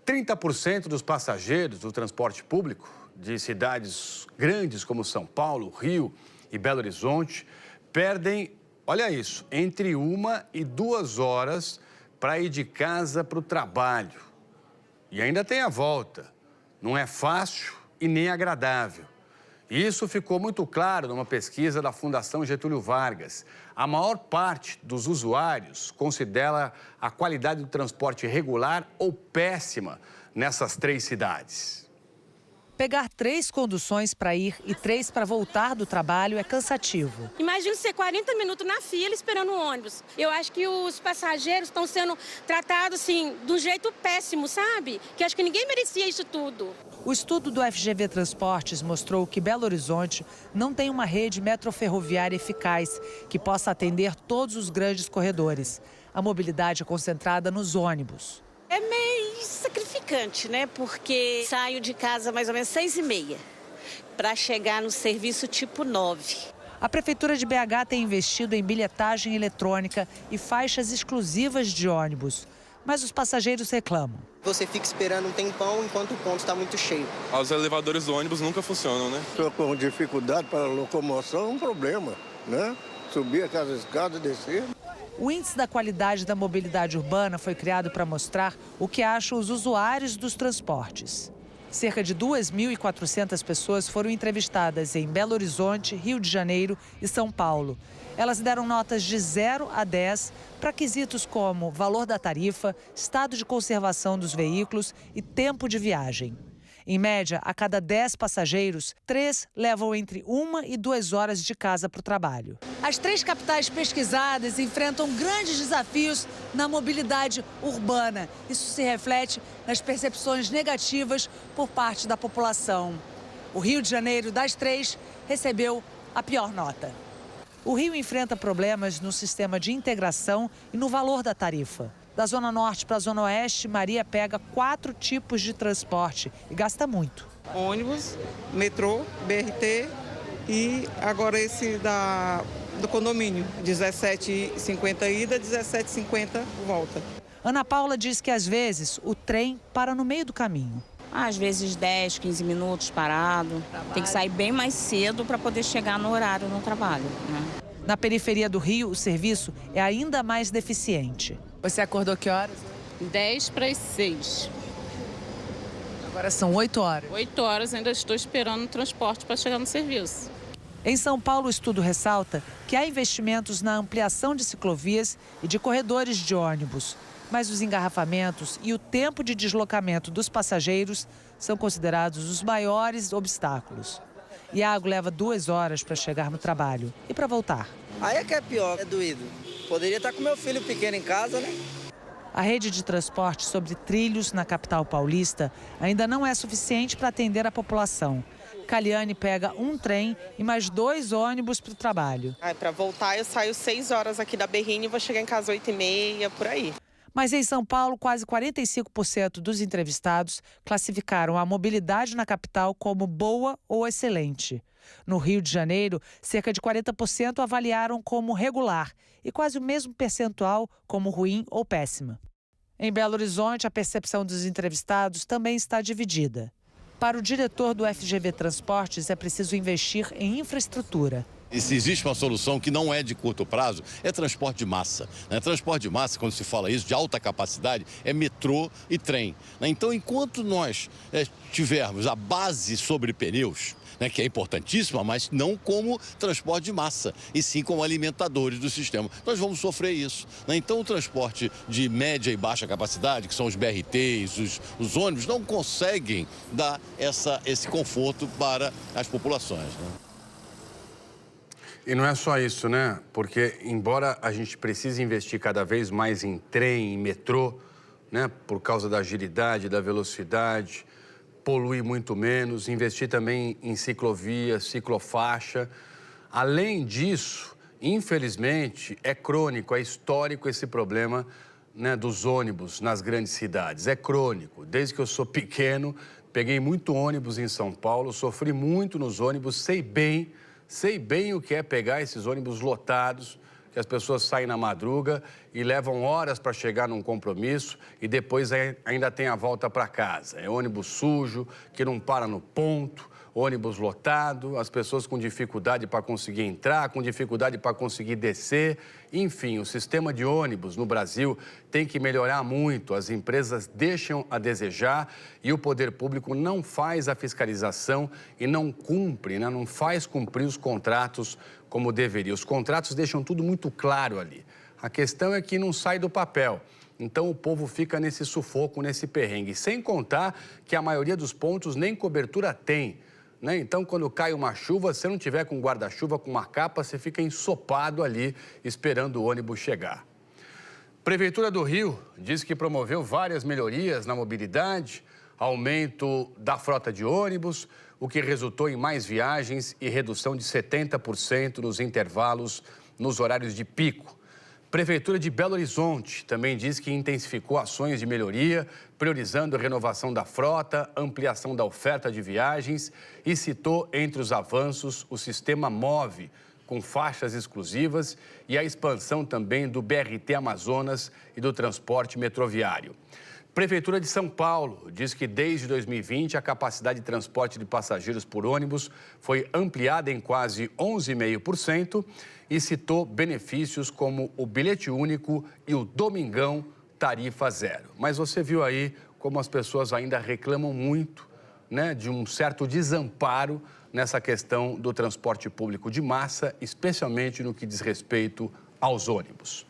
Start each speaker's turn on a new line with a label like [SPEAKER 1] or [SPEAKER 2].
[SPEAKER 1] 30% dos passageiros do transporte público de cidades grandes como São Paulo, Rio e Belo Horizonte perdem, olha isso, entre 1 e 2 horas para ir de casa para o trabalho. E ainda tem a volta. Não é fácil e nem agradável. Isso ficou muito claro numa pesquisa da Fundação Getúlio Vargas. A maior parte dos usuários considera a qualidade do transporte regular ou péssima nessas 3 cidades.
[SPEAKER 2] Pegar 3 conduções para ir e 3 para voltar do trabalho é cansativo.
[SPEAKER 3] Imagina ser 40 minutos na fila esperando o ônibus. Eu acho que os passageiros estão sendo tratados, assim, de um jeito péssimo, sabe? Que acho que ninguém merecia isso tudo.
[SPEAKER 2] O estudo do FGV Transportes mostrou que Belo Horizonte não tem uma rede metroferroviária eficaz que possa atender todos os grandes corredores. A mobilidade é concentrada nos ônibus.
[SPEAKER 4] É meio sacrificante, né? Porque saio de casa mais ou menos 6h30 para chegar no serviço tipo 9.
[SPEAKER 2] A Prefeitura de BH tem investido em bilhetagem eletrônica e faixas exclusivas de ônibus. Mas os passageiros reclamam.
[SPEAKER 5] Você fica esperando um tempão enquanto o ponto está muito cheio.
[SPEAKER 6] Os elevadores do ônibus nunca funcionam, né?
[SPEAKER 7] Estou com dificuldade para locomoção, é um problema, né? Subir aquelas escadas, descer.
[SPEAKER 2] O Índice da Qualidade da Mobilidade Urbana foi criado para mostrar o que acham os usuários dos transportes. Cerca de 2.400 pessoas foram entrevistadas em Belo Horizonte, Rio de Janeiro e São Paulo. Elas deram notas de 0 a 10 para quesitos como valor da tarifa, estado de conservação dos veículos e tempo de viagem. Em média, a cada 10 passageiros, 3 levam entre 1 e 2 horas de casa para o trabalho. As 3 capitais pesquisadas enfrentam grandes desafios na mobilidade urbana. Isso se reflete nas percepções negativas por parte da população. O Rio de Janeiro, das 3, recebeu a pior nota. O Rio enfrenta problemas no sistema de integração e no valor da tarifa. Da Zona Norte para a Zona Oeste, Maria pega 4 tipos de transporte e gasta muito.
[SPEAKER 8] Ônibus, metrô, BRT e agora esse do condomínio. 17,50 ida, 17,50 volta.
[SPEAKER 2] Ana Paula diz que às vezes o trem para no meio do caminho.
[SPEAKER 9] Às vezes 10, 15 minutos parado. Tem que sair bem mais cedo para poder chegar no horário no trabalho, né?
[SPEAKER 2] Na periferia do Rio, o serviço é ainda mais deficiente. Você acordou que horas?
[SPEAKER 10] 10 para as 6.
[SPEAKER 2] Agora são 8 horas.
[SPEAKER 10] 8 horas, ainda estou esperando o transporte para chegar no serviço.
[SPEAKER 2] Em São Paulo, o estudo ressalta que há investimentos na ampliação de ciclovias e de corredores de ônibus. Mas os engarrafamentos e o tempo de deslocamento dos passageiros são considerados os maiores obstáculos. Iago leva 2 horas para chegar no trabalho e para voltar.
[SPEAKER 5] Aí é que é pior, é doído. Poderia estar com meu filho pequeno em casa, né?
[SPEAKER 2] A rede de transporte sobre trilhos na capital paulista ainda não é suficiente para atender a população. Caliane pega um trem e mais 2 ônibus para o trabalho.
[SPEAKER 8] Para voltar, eu saio 6 horas aqui da Berrini e vou chegar em casa 8h30, por aí.
[SPEAKER 2] Mas em São Paulo, quase 45% dos entrevistados classificaram a mobilidade na capital como boa ou excelente. No Rio de Janeiro, cerca de 40% avaliaram como regular e quase o mesmo percentual como ruim ou péssima. Em Belo Horizonte, a percepção dos entrevistados também está dividida. Para o diretor do FGV Transportes, é preciso investir em infraestrutura.
[SPEAKER 11] E se existe uma solução que não é de curto prazo, é transporte de massa. Transporte de massa, quando se fala isso, de alta capacidade, é metrô e trem. Então, enquanto nós tivermos a base sobre pneus, que é importantíssima, mas não como transporte de massa, e sim como alimentadores do sistema, nós vamos sofrer isso. Então, o transporte de média e baixa capacidade, que são os BRTs, os ônibus, não conseguem dar esse conforto para as populações.
[SPEAKER 1] E não é só isso, né? Porque, embora a gente precise investir cada vez mais em trem, em metrô, né? Por causa da agilidade, da velocidade, polui muito menos, investir também em ciclovia, ciclofaixa. Além disso, infelizmente, é crônico, é histórico esse problema, né, dos ônibus nas grandes cidades. É crônico. Desde que eu sou pequeno, peguei muito ônibus em São Paulo, sofri muito nos ônibus, sei bem o que é pegar esses ônibus lotados, que as pessoas saem na madruga e levam horas para chegar num compromisso e depois ainda tem a volta para casa. É ônibus sujo, que não para no ponto, ônibus lotado, as pessoas com dificuldade para conseguir entrar, com dificuldade para conseguir descer. Enfim, o sistema de ônibus no Brasil tem que melhorar muito. As empresas deixam a desejar e o poder público não faz a fiscalização e não cumpre, né? Não faz cumprir os contratos como deveria. Os contratos deixam tudo muito claro ali. A questão é que não sai do papel. Então, o povo fica nesse sufoco, nesse perrengue. Sem contar que a maioria dos pontos nem cobertura tem. Né? Então, quando cai uma chuva, se não tiver com guarda-chuva, com uma capa, você fica ensopado ali, esperando o ônibus chegar. Prefeitura do Rio diz que promoveu várias melhorias na mobilidade, aumento da frota de ônibus, o que resultou em mais viagens e redução de 70% nos intervalos nos horários de pico. Prefeitura de Belo Horizonte também diz que intensificou ações de melhoria, priorizando a renovação da frota, ampliação da oferta de viagens e citou entre os avanços o sistema MOVE, com faixas exclusivas e a expansão também do BRT Amazonas e do transporte metroviário. Prefeitura de São Paulo diz que desde 2020 a capacidade de transporte de passageiros por ônibus foi ampliada em quase 11,5% e citou benefícios como o bilhete único e o domingão tarifa zero. Mas você viu aí como as pessoas ainda reclamam muito, né, de um certo desamparo nessa questão do transporte público de massa, especialmente no que diz respeito aos ônibus.